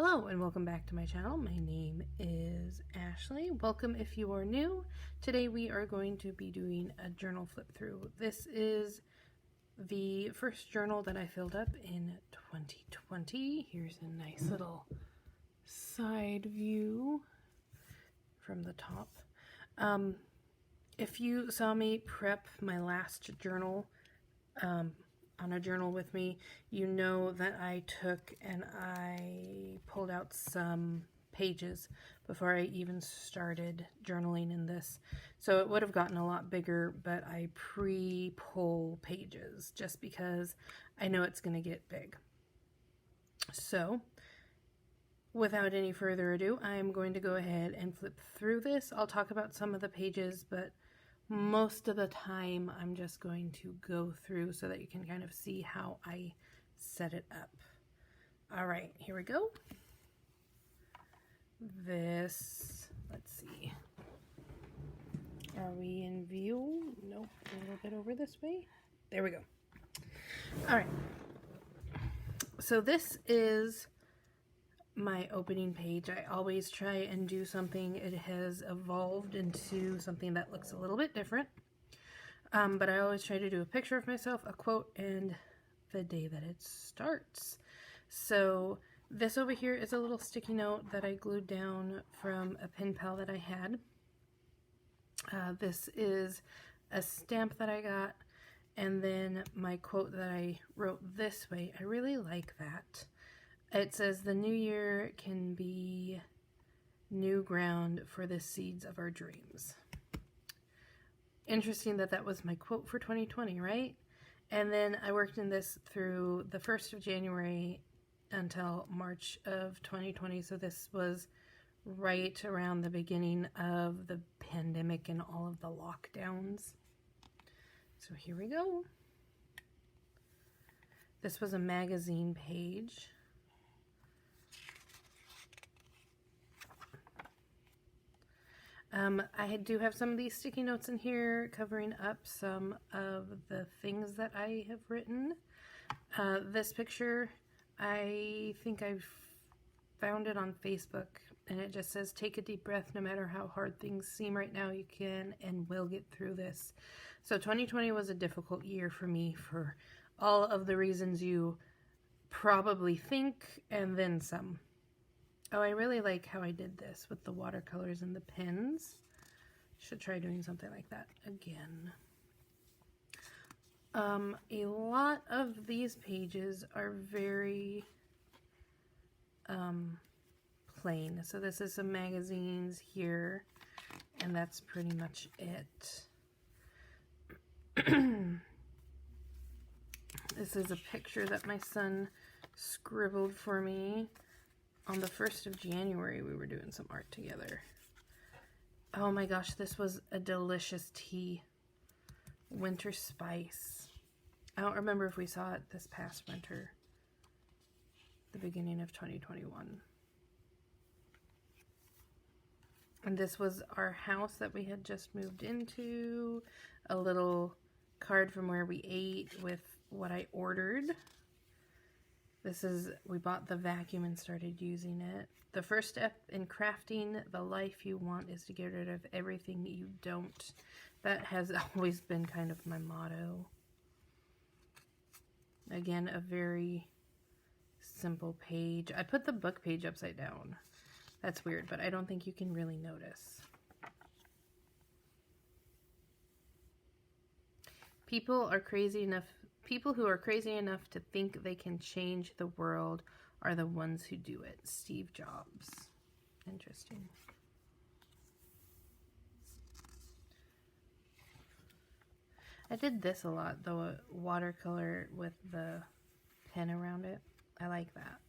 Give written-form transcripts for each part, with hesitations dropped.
Hello and welcome back to my channel. My name is Ashley. Welcome if you are new. Today we are going to be doing a journal flip through. This is the first journal that I filled up in 2020. Here's a nice little side view from the top. If you saw me prep my last journal on a journal with me, you know that I took and I pulled out some pages before I even started journaling in this. So it would have gotten a lot bigger, but I pre-pull pages just because I know it's going to get big. So without any further ado, I'm going to go ahead and flip through this. I'll talk about some of the pages, but most of the time I'm just going to go through so that you can kind of see how I set it up. All right, here we go. This, let's see. Are we in view? Nope, a little bit over this way. There we go. All right. So this is my opening page. I always try and do something. It has evolved into something that looks a little bit different. But I always try to do a picture of myself, a quote, and the day that it starts. So this over here is a little sticky note that I glued down from a pen pal that I had. This is a stamp that I got, and then my quote that I wrote this way. I really like that. It says, "The new year can be new ground for the seeds of our dreams." Interesting that that was my quote for 2020, right? And then I worked in this through the 1st of January until March of 2020. So this was right around the beginning of the pandemic and all of the lockdowns. So here we go. This was a magazine page. I do have some of these sticky notes in here covering up some of the things that I have written. This picture, I think I've found it on Facebook, and it just says, "Take a deep breath. No matter how hard things seem right now, you can and will get through this." So 2020 was a difficult year for me for all of the reasons you probably think, and then some. Oh, I really like how I did this with the watercolors and the pens. Should try doing something like that again. A lot of these pages are very plain. So this is some magazines here, and that's pretty much it. This is a picture that my son scribbled for me. On the 1st of January, we were doing some art together. Oh my gosh, this was a delicious tea. Winter Spice. I don't remember if we saw it this past winter. The beginning of 2021. And this was our house that we had just moved into. A little card from where we ate with what I ordered. This is, we bought the vacuum and started using it. "The first step in crafting the life you want is to get rid of everything you don't." That has always been kind of my motto. Again, a very simple page. I put the book page upside down. That's weird, but I don't think you can really notice. People who are crazy enough to think they can change the world are the ones who do it. Steve Jobs. Interesting. I did this a lot, though, watercolor with the pen around it. I like that.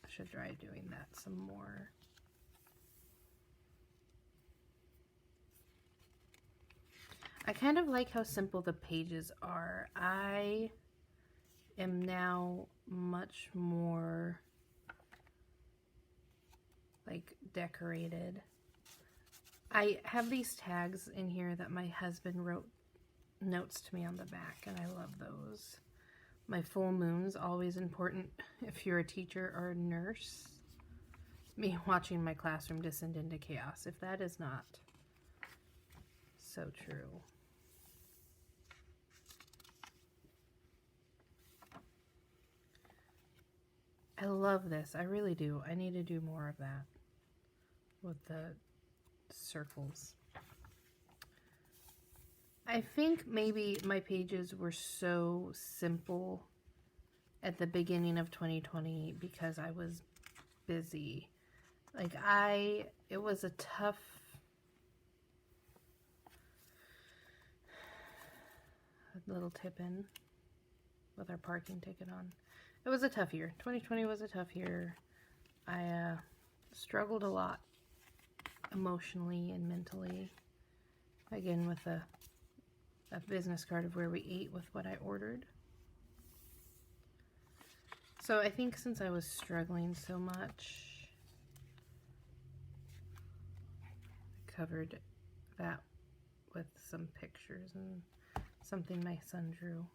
I should try doing that some more. I kind of like how simple the pages are. I am now much more like decorated. I have these tags in here that my husband wrote notes to me on the back, and I love those. My full moon's always important if you're a teacher or a nurse. me watching my classroom descend into chaos, if that is not so true. I love this. I really do. I need to do more of that with the circles. I think maybe my pages were so simple at the beginning of 2020 because I was busy. Like it was a tough, little tip in with our parking ticket on. It was a tough year. 2020 was a tough year. I struggled a lot emotionally and mentally. Again, with a business card of where we ate with what I ordered. So I think since I was struggling so much, I covered that with some pictures and something my son drew.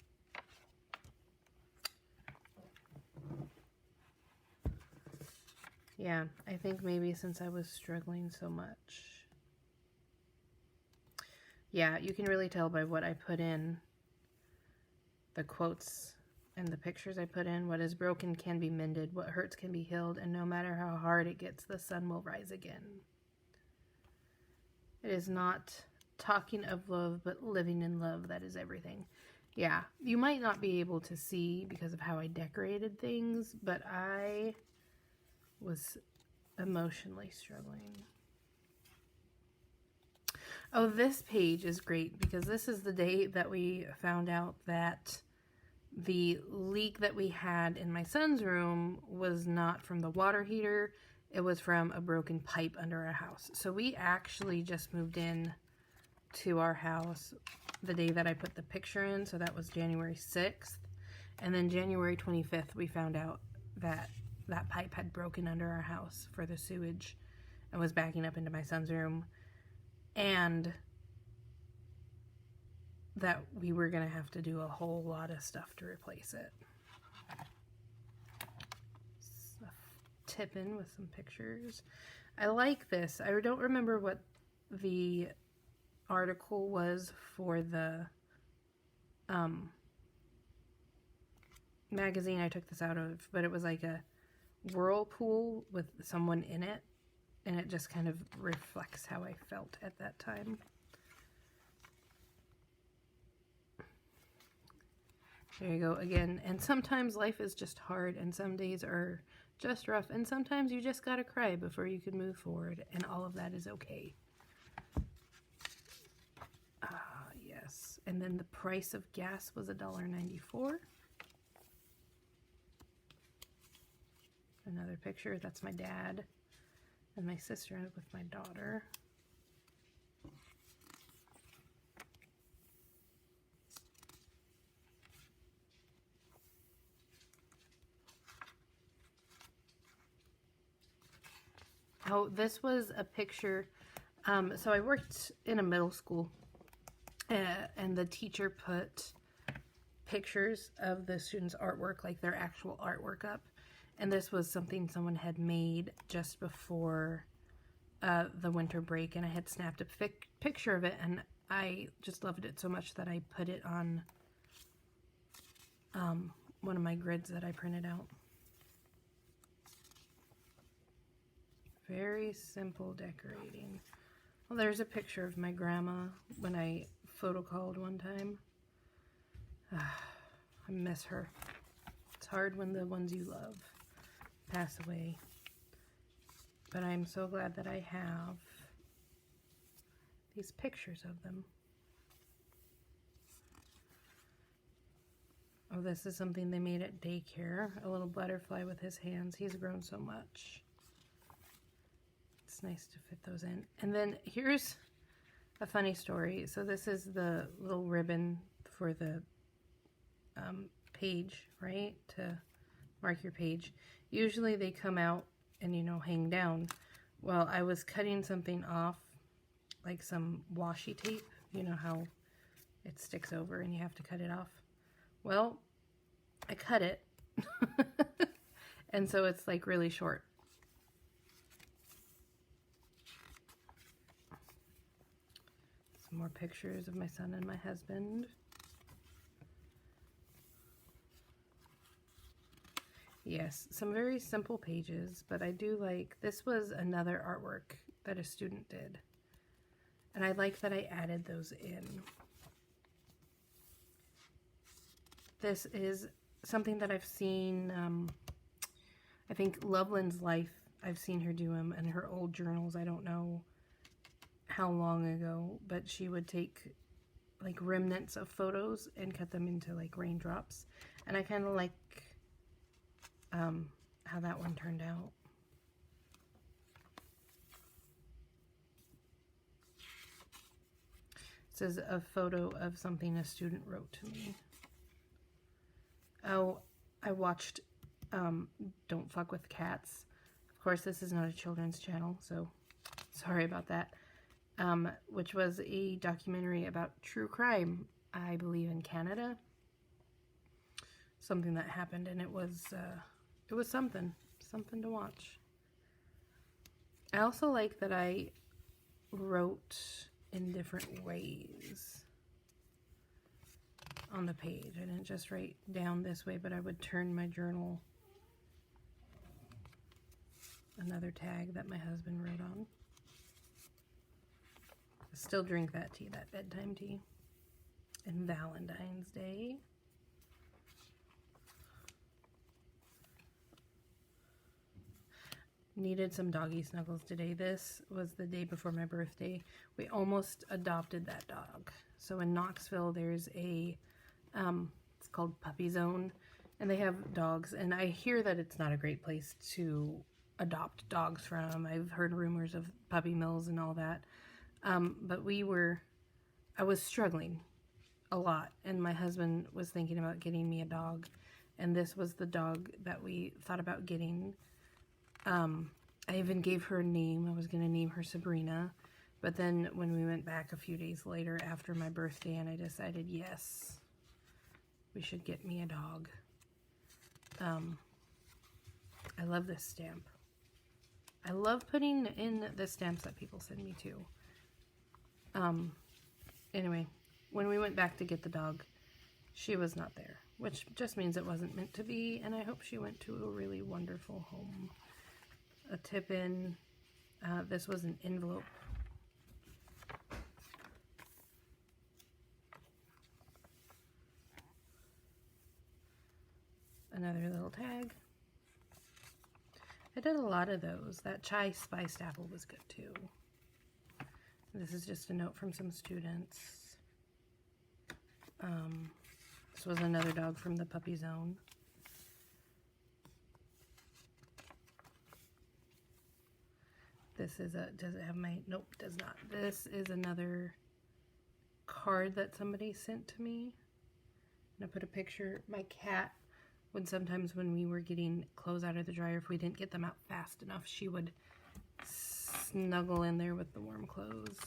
Yeah, I think maybe since I was struggling so much. Yeah, you can really tell by what I put in, the quotes and the pictures I put in. What is broken can be mended, what hurts can be healed, and no matter how hard it gets, the sun will rise again. It is not talking of love, but living in love that is everything. Yeah, you might not be able to see because of how I decorated things, but I was emotionally struggling. Oh, this page is great because this is the day that we found out that the leak that we had in my son's room was not from the water heater. It was from a broken pipe under our house. So we actually just moved in to our house the day that I put the picture in. So that was January 6th. And then January 25th, we found out that that pipe had broken under our house for the sewage and was backing up into my son's room. And that we were going to have to do a whole lot of stuff to replace it. Tip in with some pictures. I like this. I don't remember what the article was for the magazine I took this out of, but it was like a whirlpool with someone in it, and it just kind of reflects how I felt at that time. There you go again. And sometimes life is just hard, and some days are just rough, and sometimes you just gotta cry before you can move forward, and all of that is okay. Yes. And then the price of gas was $1.94. Another picture. That's my dad and my sister with my daughter. Oh, this was a picture. So I worked in a middle school, and the teacher put pictures of the students' artwork, like their actual artwork up. And this was something someone had made just before the winter break, and I had snapped a picture of it, and I just loved it so much that I put it on one of my grids that I printed out. Very simple decorating. Well, there's a picture of my grandma when I photocalled one time. I miss her. It's hard when the ones you love pass away. But I'm so glad that I have these pictures of them. Oh, this is something they made at daycare. A little butterfly with his hands. He's grown so much. It's nice to fit those in. And then here's a funny story. So this is the little ribbon for the page, right? To mark your page. Usually they come out and, you know, hang down. Well, I was cutting something off, like some washi tape. You know how it sticks over and you have to cut it off? Well, I cut it. And so it's like really short. Some more pictures of my son and my husband. Yes, some very simple pages, but I do like, this was another artwork that a student did. And I like that I added those in. This is something that I've seen, I think Loveland's Life, I've seen her do them, and her old journals, I don't know how long ago, but she would take like remnants of photos and cut them into like raindrops. And I kind of like how that one turned out. This is a photo of something a student wrote to me. Oh, I watched Don't Fuck with Cats. Of course, this is not a children's channel, so sorry about that. Which was a documentary about true crime, I believe in Canada. Something that happened, and it was something to watch. I also like that I wrote in different ways on the page. I didn't just write down this way, but I would turn my journal. Another tag that my husband wrote on. I still drink that tea, that bedtime tea. And Valentine's Day. Needed some doggy snuggles today. This was the day before my birthday. We almost adopted that dog. So in Knoxville, there's a, it's called Puppy Zone, and they have dogs. And I hear that it's not a great place to adopt dogs from. I've heard rumors of puppy mills and all that. But I was struggling a lot, and my husband was thinking about getting me a dog, and this was the dog that we thought about getting. I even gave her a name. I was going to name her Sabrina, but then when we went back a few days later after my birthday, and I decided, yes, we should get me a dog. I love this stamp. I love putting in the stamps that people send me too. Anyway, when we went back to get the dog, she was not there, which just means it wasn't meant to be, and I hope she went to a really wonderful home. A tip-in. This was an envelope. Another little tag. I did a lot of those. That chai spiced apple was good too. This is just a note from some students. This was another dog from the Puppy Zone. This is does it have my, nope, does not. This is another card that somebody sent to me. And I put a picture. My cat would sometimes, when we were getting clothes out of the dryer, if we didn't get them out fast enough, she would snuggle in there with the warm clothes.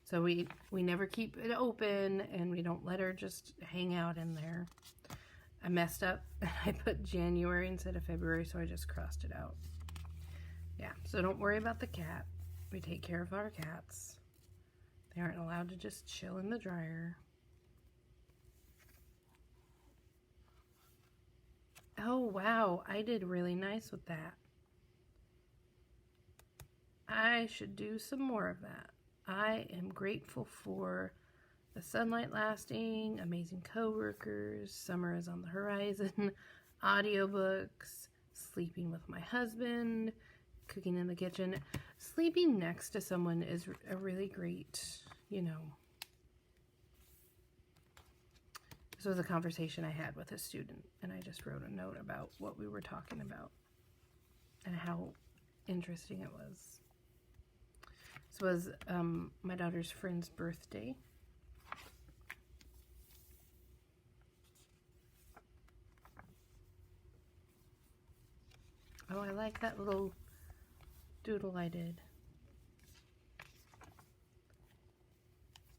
So we never keep it open, and we don't let her just hang out in there. I messed up, and I put January instead of February, so I just crossed it out. Yeah, so don't worry about the cat. We take care of our cats. They aren't allowed to just chill in the dryer. Oh, wow, I did really nice with that. I should do some more of that. I am grateful for the sunlight lasting, amazing coworkers, summer is on the horizon, audiobooks, sleeping with my husband, cooking in the kitchen. Sleeping next to someone is a really great, This was a conversation I had with a student, and I just wrote a note about what we were talking about and how interesting it was. This was my daughter's friend's birthday. Oh, I like that little doodle I did.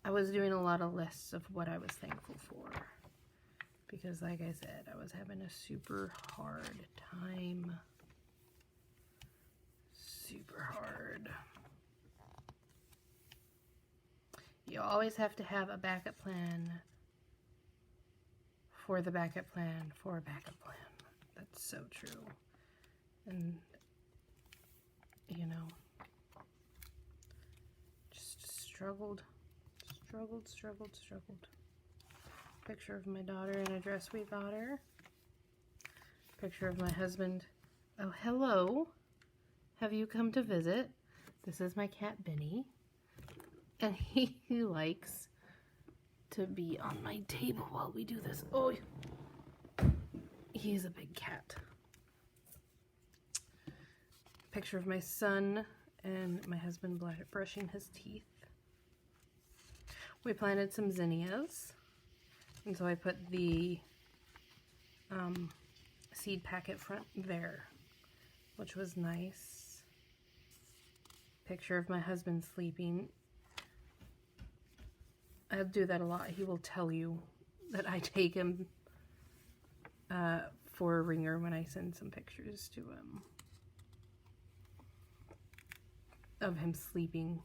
I was doing a lot of lists of what I was thankful for, because like I said, I was having a super hard time. Super hard. You always have to have a backup plan for the backup plan for a backup plan. That's so true. And, you know, just struggled. Picture of my daughter in a dress we got her. Picture of my husband. Oh, hello. Have you come to visit? This is my cat, Benny. And he likes to be on my table while we do this. Oh, he's a big cat. Picture of my son and my husband brushing his teeth. We planted some zinnias, and so I put the seed packet front there, which was nice. Picture of my husband sleeping. I'll do that a lot. He will tell you that I take him for a ringer when I send some pictures to him of him sleeping.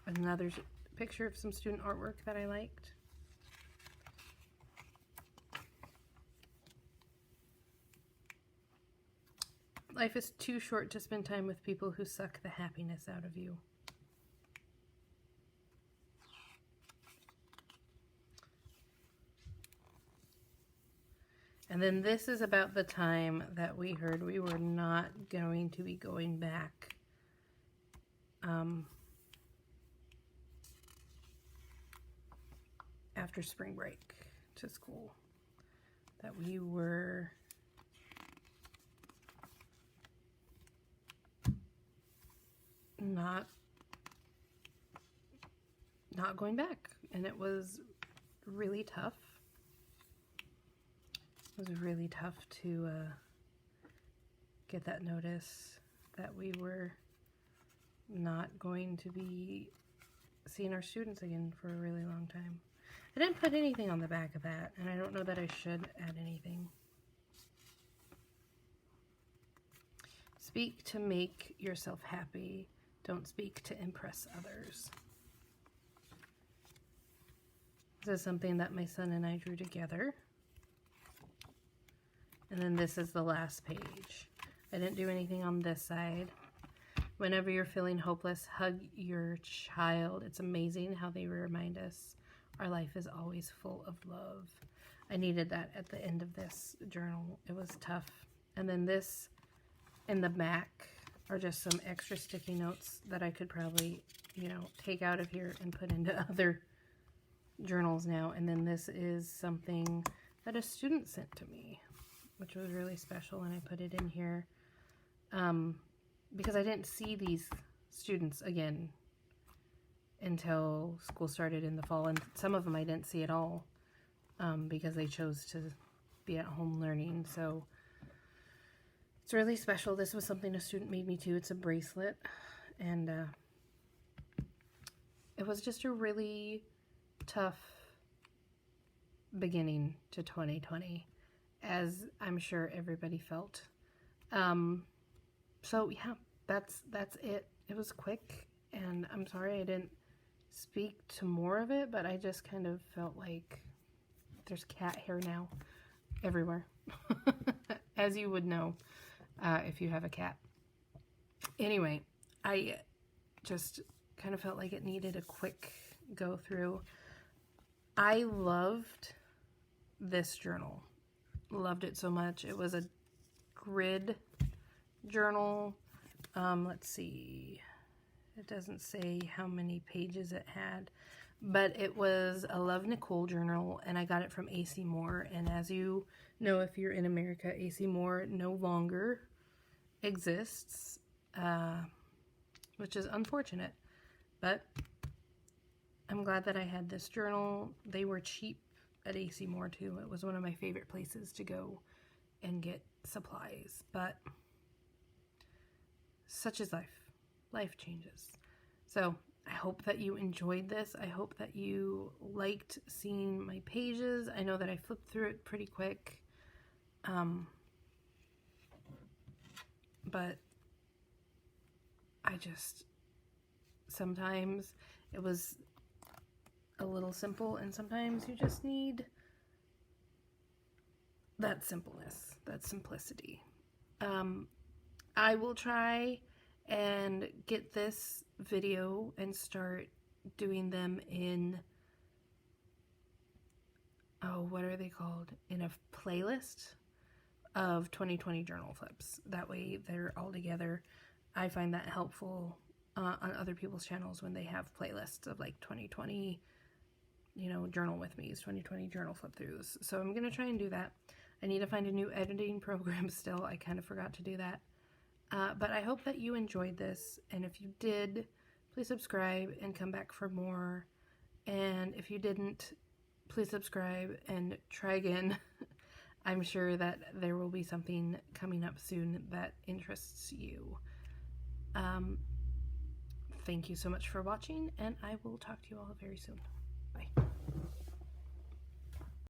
Another picture of some student artwork that I liked. Life is too short to spend time with people who suck the happiness out of you. And then this is about the time that we heard we were not going to be going back after spring break to school. That we were not going back. And it was really tough. It was really tough to get that notice that we were not going to be seeing our students again for a really long time. I didn't put anything on the back of that, and I don't know that I should add anything. Speak to make yourself happy. Don't speak to impress others. This is something that my son and I drew together. And then this is the last page. I didn't do anything on this side. Whenever you're feeling hopeless, hug your child. It's amazing how they remind us our life is always full of love. I needed that at the end of this journal. It was tough. And then this in the back are just some extra sticky notes that I could probably, take out of here and put into other journals now. And then this is something that a student sent to me, which was really special, and I put it in here because I didn't see these students again until school started in the fall, and some of them I didn't see at all because they chose to be at home learning. So it's really special. This was something a student made me too. It's a bracelet, and it was just a really tough beginning to 2020, as I'm sure everybody felt. So yeah, that's it. It was quick, and I'm sorry I didn't speak to more of it, but I just kind of felt like there's cat hair now everywhere, as you would know if you have a cat. Anyway, I just kind of felt like it needed a quick go through. I loved this journal. Loved it so much. It was a grid journal. Let's see. It doesn't say how many pages it had, but it was a Love Nicole journal, and I got it from AC Moore. And as you know, if you're in America, AC Moore no longer exists, which is unfortunate, but I'm glad that I had this journal. They were cheap at AC Moore too. It was one of my favorite places to go and get supplies, but such is life. Life changes. So I hope that you enjoyed this. I hope that you liked seeing my pages. I know that I flipped through it pretty quick, but I just Sometimes it was a little simple, and sometimes you just need that simpleness, that simplicity. I will try and get this video and start doing them in, oh, what are they called? In a playlist of 2020 journal flips. That way they're all together. I find that helpful on other people's channels when they have playlists of like 2020, journal with me's, 2020 journal flip throughs. So I'm going to try and do that. I need to find a new editing program still. I kind of forgot to do that. But I hope that you enjoyed this. And if you did, please subscribe and come back for more. And if you didn't, please subscribe and try again. I'm sure that there will be something coming up soon that interests you. Thank you so much for watching, and I will talk to you all very soon. Bye.